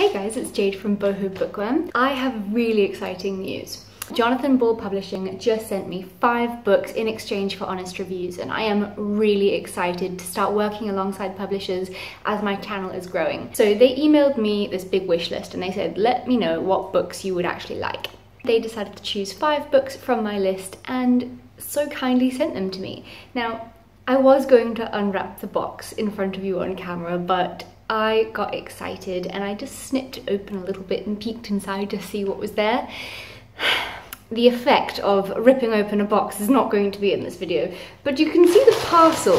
Hey guys, it's Jade from Boho Bookworm. I have really exciting news. Jonathan Ball Publishing just sent me 5 books in exchange for honest reviews, and I am really excited to start working alongside publishers as my channel is growing. So they emailed me this big wish list and they said, let me know what books you would actually like. They decided to choose 5 books from my list and so kindly sent them to me. Now, I was going to unwrap the box in front of you on camera, but I got excited and I just snipped it open a little bit and peeked inside to see what was there. The effect of ripping open a box is not going to be in this video, but you can see the parcel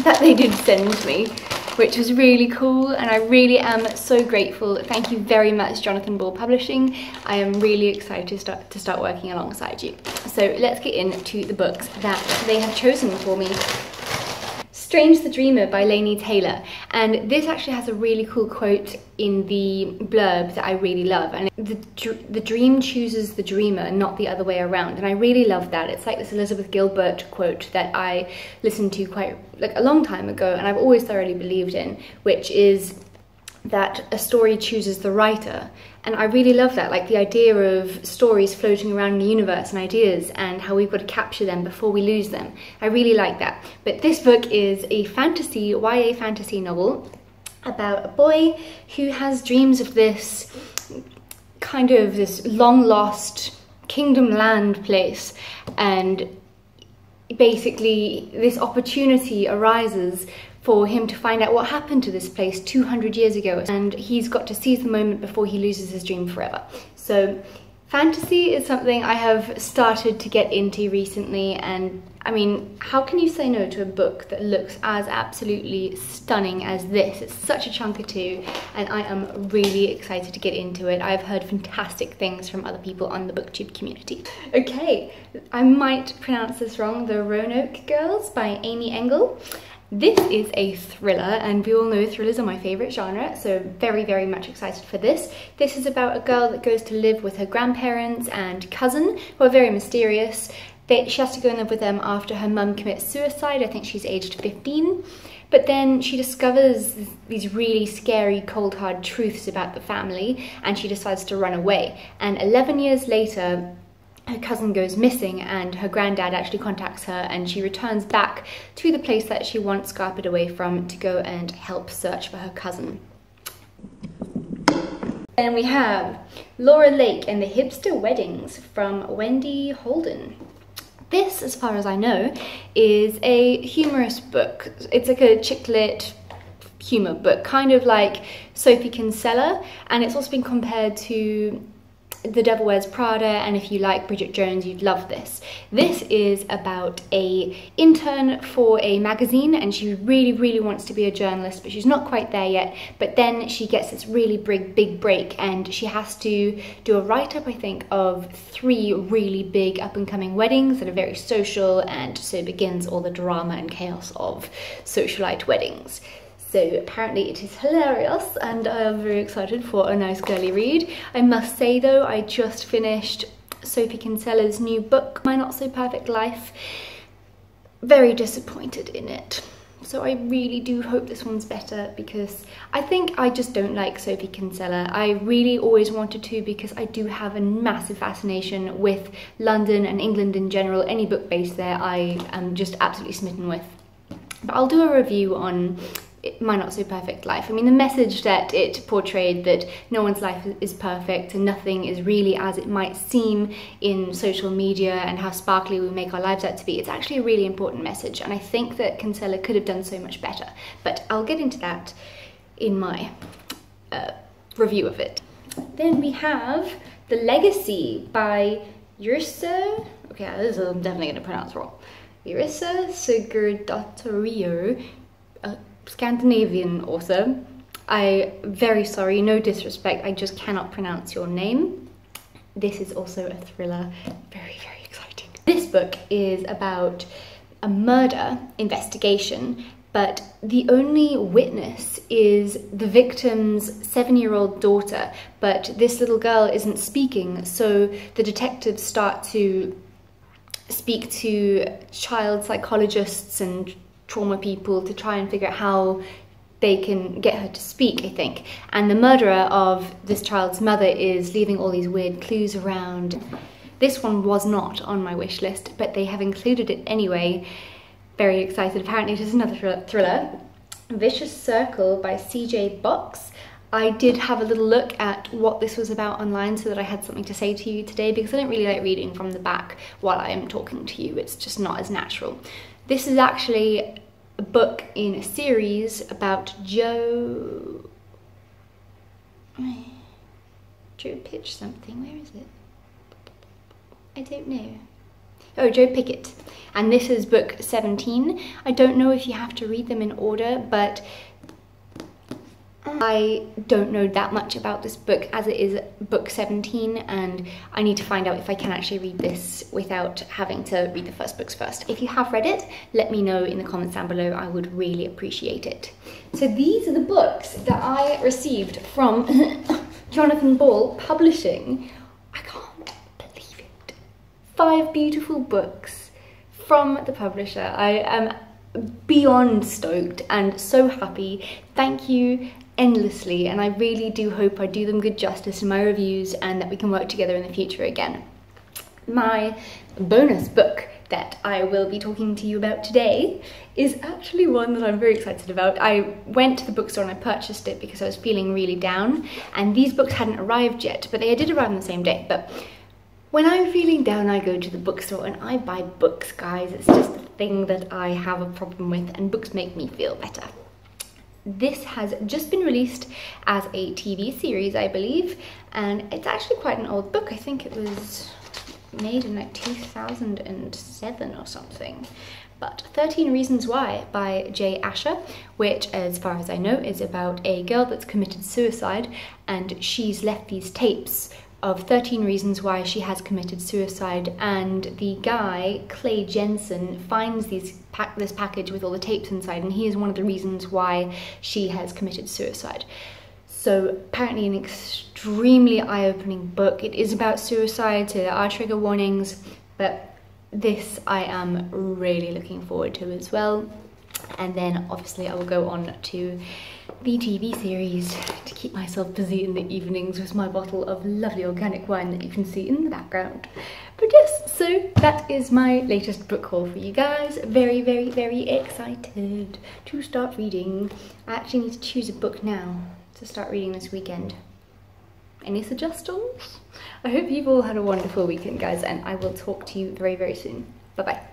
that they did send me, which was really cool, and I really am so grateful. Thank you very much, Jonathan Ball Publishing. I am really excited to start working alongside you. So let's get into the books that they have chosen for me. Strange the Dreamer by Laini Taylor, and this actually has a really cool quote in the blurb that I really love, and the dream chooses the dreamer, not the other way around, and I really love that. It's like this Elizabeth Gilbert quote that I listened to quite a long time ago, and I've always thoroughly believed in, which is that a story chooses the writer. And I really love that, like the idea of stories floating around in the universe and ideas and how we've got to capture them before we lose them. I really like that. But this book is a fantasy, YA fantasy novel about a boy who has dreams of this kind of this long lost kingdom land place, and basically this opportunity arises for him to find out what happened to this place 200 years ago, and he's got to seize the moment before he loses his dream forever. So fantasy is something I have started to get into recently, and I mean, how can you say no to a book that looks as absolutely stunning as this? It's such a chunker too, and I am really excited to get into it. I've heard fantastic things from other people on the BookTube community. Okay, I might pronounce this wrong, The Roanoke Girls by Amy Engel. This is a thriller, and we all know thrillers are my favourite genre, so very, very much excited for this. This is about a girl that goes to live with her grandparents and cousin, who are very mysterious. She has to go and live with them after her mum commits suicide. I think she's aged 15. But then she discovers these really scary, cold, hard truths about the family, and she decides to run away. And 11 years later, her cousin goes missing, and her granddad actually contacts her, and she returns back to the place that she once scarpered away from to go and help search for her cousin. Then we have Laura Lake and the Hipster Weddings from Wendy Holden. This, as far as I know, is a humorous book. It's like a chick lit humor book, kind of like Sophie Kinsella, and it's also been compared to The Devil Wears Prada, and if you like Bridget Jones, you'd love this. This is about an intern for a magazine, and she really, really wants to be a journalist, but she's not quite there yet. But then she gets this really big break, and she has to do a write-up, I think, of 3 really big up-and-coming weddings that are very social, and so begins all the drama and chaos of socialite weddings. So apparently it is hilarious, and I am very excited for a nice girly read. I must say though, I just finished Sophie Kinsella's new book, My Not So Perfect Life. Very disappointed in it. So I really do hope this one's better, because I think I just don't like Sophie Kinsella. I really always wanted to, because I do have a massive fascination with London and England in general. Any book based there I am just absolutely smitten with. But I'll do a review on My Not So Perfect Life. I mean, the message that it portrayed, that no one's life is perfect and nothing is really as it might seem in social media and how sparkly we make our lives out to be, it's actually a really important message, and I think that Kinsella could have done so much better. But I'll get into that in my review of it. Then we have The Legacy by Yrsa, okay, this is I'm definitely going to pronounce wrong, Yrsa Sigurðardóttir, Scandinavian author. Very sorry, no disrespect, I just cannot pronounce your name. This is also a thriller, very, very exciting. This book is about a murder investigation, but the only witness is the victim's 7-year-old daughter, but this little girl isn't speaking, so the detectives start to speak to child psychologists and trauma people to try and figure out how they can get her to speak, I think. And the murderer of this child's mother is leaving all these weird clues around. This one was not on my wish list, but they have included it anyway. Very excited. Apparently it is another thriller. Vicious Circle by CJ Box. I did have a little look at what this was about online so that I had something to say to you today, because I don't really like reading from the back while I am talking to you. It's just not as natural. This is actually a book in a series about Joe Pitch something. Where is it? I don't know. Oh, Joe Pickett. And this is book 17. I don't know if you have to read them in order, but I don't know that much about this book as it is book 17, and I need to find out if I can actually read this without having to read the first books first. If you have read it, let me know in the comments down below. I would really appreciate it. So these are the books that I received from Jonathan Ball Publishing. I can't believe it. 5 beautiful books from the publisher. I am beyond stoked and so happy. Thank you endlessly, and I really do hope I do them good justice in my reviews and that we can work together in the future again. My bonus book that I will be talking to you about today is actually one that I'm very excited about. I went to the bookstore and I purchased it because I was feeling really down, and these books hadn't arrived yet, but they did arrive on the same day. But when I'm feeling down, I go to the bookstore and I buy books, guys. It's just a thing that I have a problem with, and books make me feel better. This has just been released as a TV series, I believe, and it's actually quite an old book. I think it was made in like 2007 or something. But 13 Reasons Why by Jay Asher, which, as far as I know, is about a girl that's committed suicide, and she's left these tapes of 13 reasons why she has committed suicide, and the guy, Clay Jensen, finds this package with all the tapes inside, and he is one of the reasons why she has committed suicide. So apparently an extremely eye-opening book. It is about suicide, so there are trigger warnings, but this I am really looking forward to as well. And then obviously I will go on to the TV series to keep myself busy in the evenings with my bottle of lovely organic wine that you can see in the background. But yes, so that is my latest book haul for you guys. Very, very, very excited to start reading. I actually need to choose a book now to start reading this weekend. Any suggestions? I hope you've all had a wonderful weekend, guys, and I will talk to you very, very soon. Bye-bye.